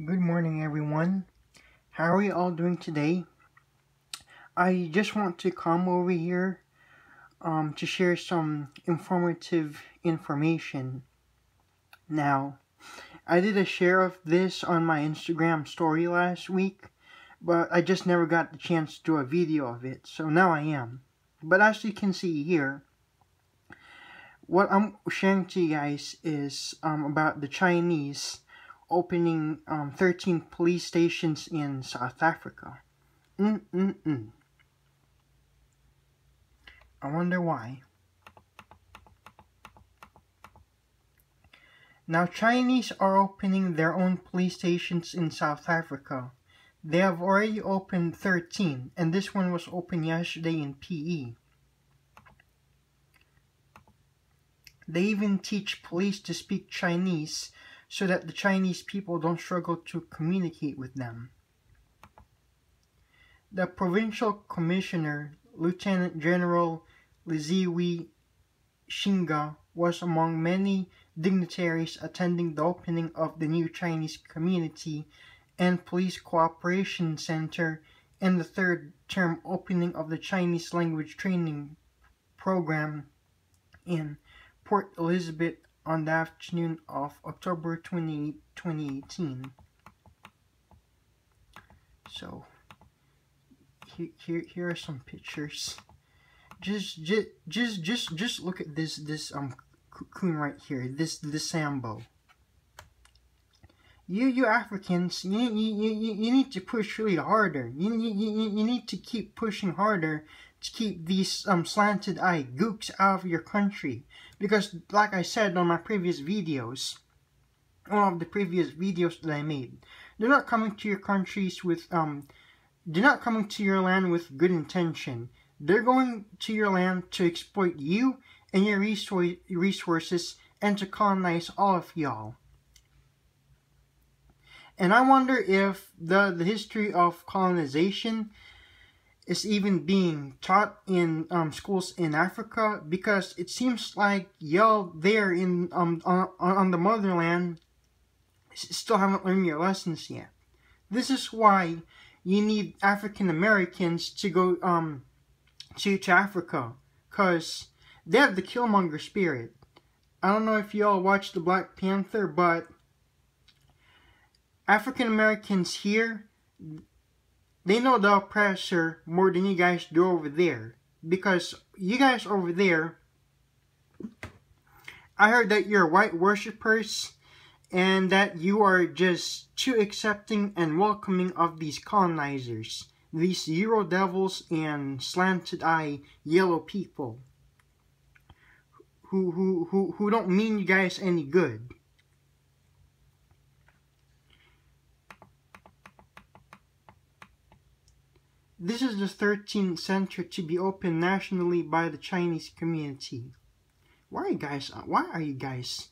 Good morning, everyone. How are you all doing today? I just want to come over here to share some informative information. Now, I did a share of this on my Instagram story last week, but I just never got the chance to do a video of it, so now I am. But as you can see here, what I'm sharing to you guys is about the Chinese opening 13 police stations in South Africa. I wonder why. Now, Chinese are opening their own police stations in South Africa. They have already opened 13, and this one was opened yesterday in PE. They even teach police to speak Chinese so that the Chinese people don't struggle to communicate with them. The provincial commissioner, Lieutenant General Liziwi Shinga, was among many dignitaries attending the opening of the new Chinese Community and Police Cooperation Center and the third term opening of the Chinese language training program in Port Elizabeth on the afternoon of October 28, 2018. So here are some pictures. Just look at this cocoon right here. This Sambo. You Africans, you need to push really harder. You need to keep pushing harder to keep these slanted eye gooks out of your country, because like I said on my previous videos, one of the previous videos that I made, they're not coming to your countries with they're not coming to your land with good intention. They're going to your land to exploit you and your resources and to colonize all of y'all. And I wonder if the history of colonization is even being taught in schools in Africa, because it seems like y'all there in on the motherland still haven't learned your lessons yet. This is why you need African Americans to go to Africa, because they have the Killmonger spirit. I don't know if y'all watched the Black Panther, but African Americans here, they know the oppressor more than you guys do over there. Because you guys over there, I heard that you're white worshippers and that you are just too accepting and welcoming of these colonizers, these Euro devils and slanted eye yellow people who don't mean you guys any good. This is the 13th center to be opened nationally by the Chinese community. Why are you guys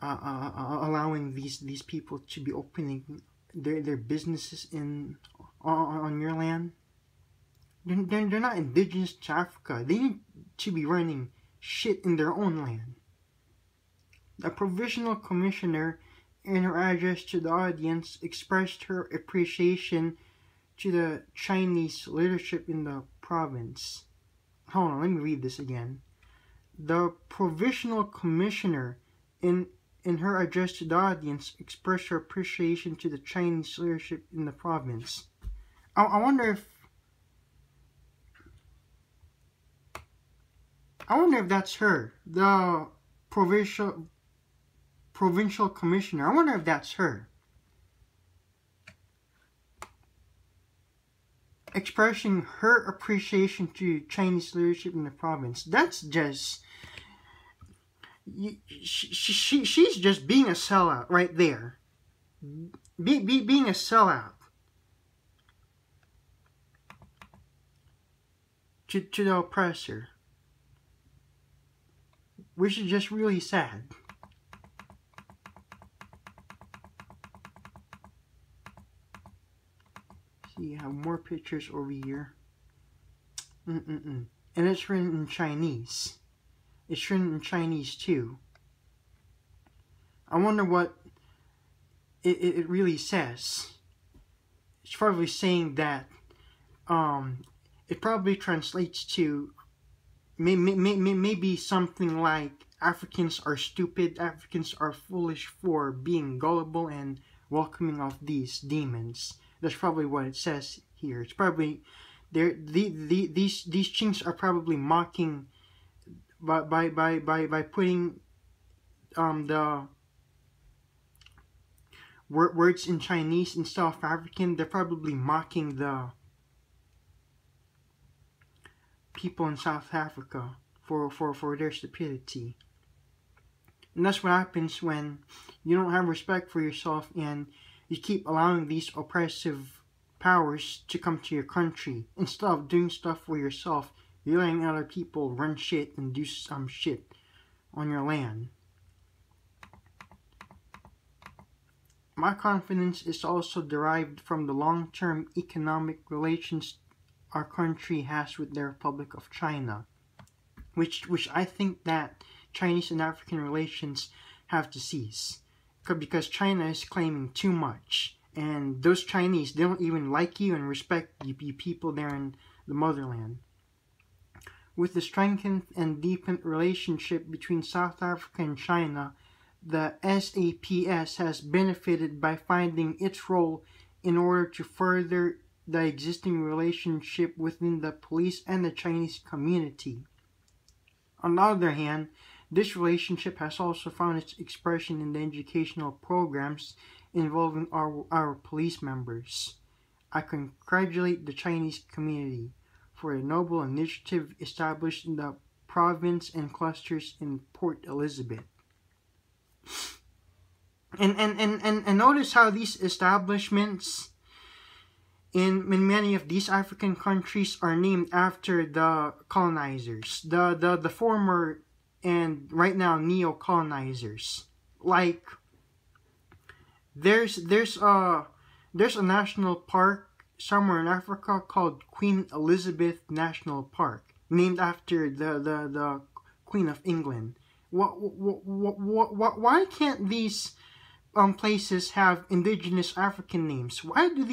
allowing these people to be opening their businesses on your land? They're not indigenous to Africa. They need to be running shit in their own land. The provincial commissioner, in her address to the audience, expressed her appreciation to the Chinese leadership in the province. Hold on, let me read this again. The provincial commissioner, in her address to the audience, expressed her appreciation to the Chinese leadership in the province. I wonder if that's her, the provincial commissioner. I wonder if that's her. Expressing her appreciation to Chinese leadership in the province. That's just... she's just being a sellout right there. Being a sellout to the oppressor. Which is just really sad. See, you have more pictures over here. And it's written in Chinese. It's written in Chinese too. I wonder what it really says. It's probably saying that it probably translates to maybe something like Africans are stupid, Africans are foolish for being gullible and welcoming of these demons. That's probably what it says here. It's probably these Chinks are probably mocking by putting the words in Chinese instead of African. They're probably mocking the people in South Africa for their stupidity. And that's what happens when you don't have respect for yourself and you keep allowing these oppressive powers to come to your country. Instead of doing stuff for yourself, you're letting other people run shit and do some shit on your land. My confidence is also derived from the long-term economic relations our country has with the Republic of China, which I think that Chinese and African relations have to cease, because China is claiming too much, and those Chinese, they don't even like you and respect you people there in the motherland. With the strengthened and deepened relationship between South Africa and China, the SAPS has benefited by finding its role in order to further the existing relationship within the police and the Chinese community. On the other hand, this relationship has also found its expression in the educational programs involving our police members. I congratulate the Chinese community for a noble initiative established in the province and clusters in Port Elizabeth. And notice how these establishments in many of these African countries are named after the colonizers, the former and right now neo-colonizers. Like there's a national park somewhere in Africa called Queen Elizabeth National Park, named after the Queen of England. Why can't these places have indigenous African names? Why do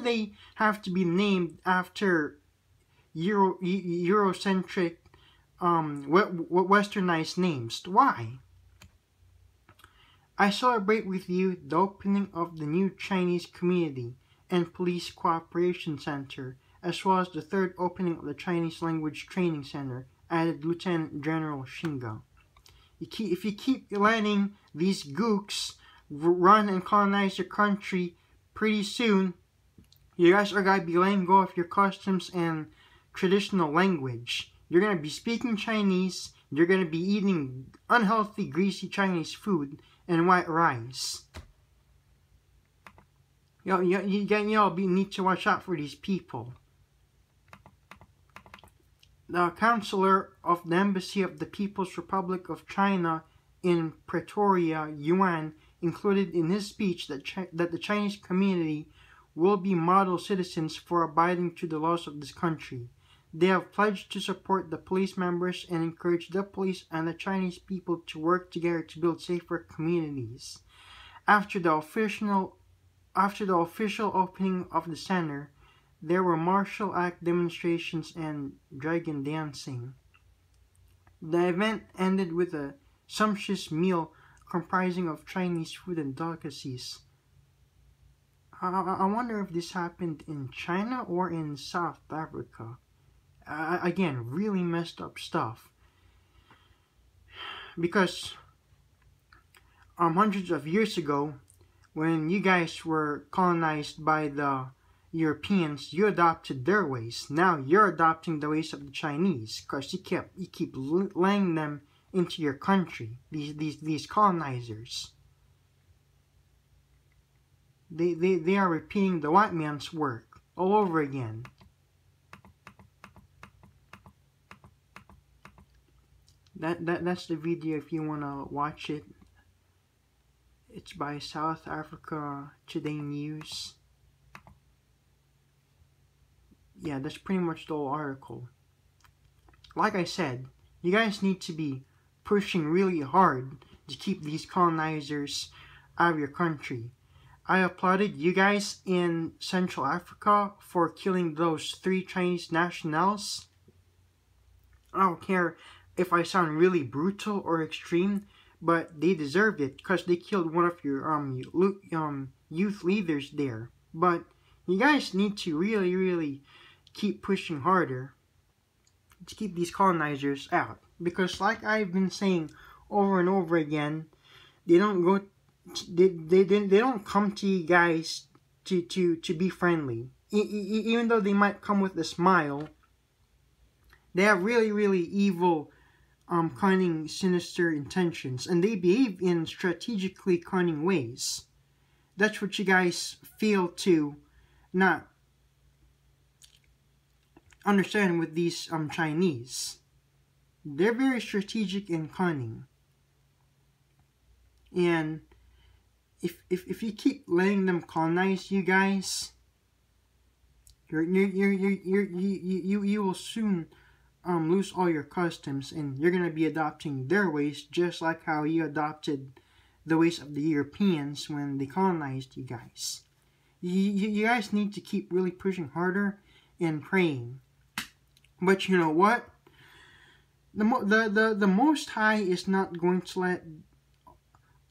they have to be named after Eurocentric westernized names? Why? I celebrate with you the opening of the new Chinese Community and Police Cooperation Center, as well as the third opening of the Chinese Language Training Center, added Lieutenant General Shinga. If you keep letting these gooks run and colonize your country, pretty soon you guys are going to be letting go of your customs and traditional language. You're going to be speaking Chinese, you're going to be eating unhealthy, greasy Chinese food and white rice. Y'all need to watch out for these people. The Counselor of the Embassy of the People's Republic of China in Pretoria, Yuan, included in his speech that the Chinese community will be model citizens for abiding to the laws of this country. They have pledged to support the police members and encourage the police and the Chinese people to work together to build safer communities. After the official opening of the center, there were martial act demonstrations and dragon dancing. The event ended with a sumptuous meal comprising of Chinese food and delicacies. I wonder if this happened in China or in South Africa. Again, really messed up stuff. Because hundreds of years ago, when you guys were colonized by the Europeans, you adopted their ways. Now you're adopting the ways of the Chinese, because you keep laying them into your country. These colonizers. They are repeating the white man's work all over again. That's the video if you wanna watch it. It's by South Africa Today News. Yeah, that's pretty much the whole article. Like I said, you guys need to be pushing really hard to keep these colonizers out of your country. I applauded you guys in Central Africa for killing those 3 Chinese nationals. I don't care if I sound really brutal or extreme, but they deserved it because they killed one of your youth leaders there. But you guys need to really keep pushing harder to keep these colonizers out, because like I've been saying over and over again, they don't go, they don't come to you guys to be friendly. Even though they might come with a smile, they have really evil, cunning, sinister intentions, and they behave in strategically cunning ways. That's what you guys fail to not understand with these Chinese. They're very strategic and cunning, and if you keep letting them colonize you guys, you will soon lose all your customs, and you're gonna be adopting their ways, just like how you adopted the ways of the Europeans when they colonized you guys. You guys need to keep really pushing harder and praying. But you know what? The Most High is not going to let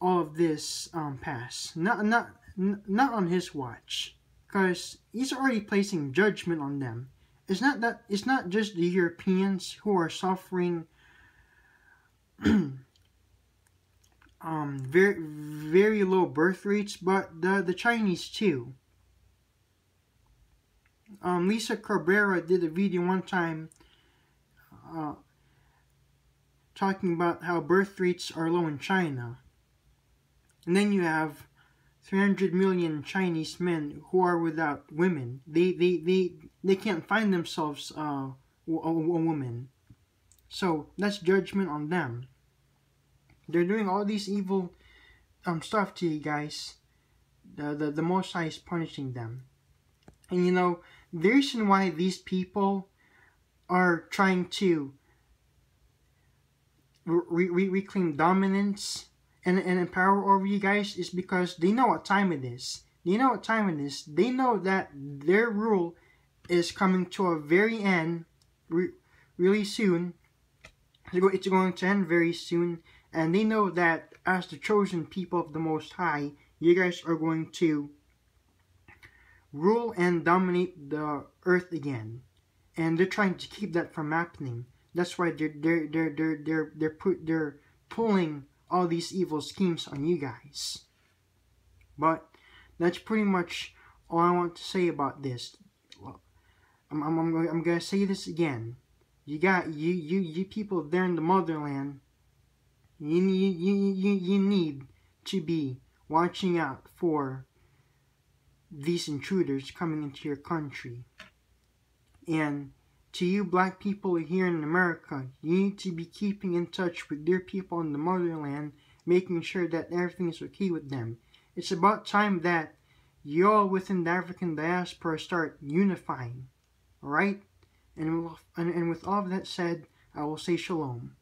all of this pass. Not on His watch, because He's already placing judgment on them. It's not just the Europeans who are suffering very low birth rates, but the Chinese too. Lisa Cabrera did a video one time talking about how birth rates are low in China. And then you have 300 million Chinese men who are without women. They can't find themselves a woman. So that's judgment on them. They're doing all these evil stuff to you guys. The Most High is punishing them. And you know, the reason why these people are trying to reclaim dominance and power over you guys is because they know what time it is. They know what time it is. They know that their rule is coming to a very end really soon. It's going to end very soon. And they know that as the chosen people of the Most High, you guys are going to rule and dominate the earth again. And they're trying to keep that from happening. That's why they're pulling all these evil schemes on you guys. But that's pretty much all I want to say about this. Well, I'm gonna say this again. You people there in the motherland. You need to be watching out for these intruders coming into your country. And to you black people here in America, you need to be keeping in touch with your people in the motherland, making sure that everything is okay with them. It's about time that you all within the African diaspora start unifying. Alright? And with all of that said, I will say shalom.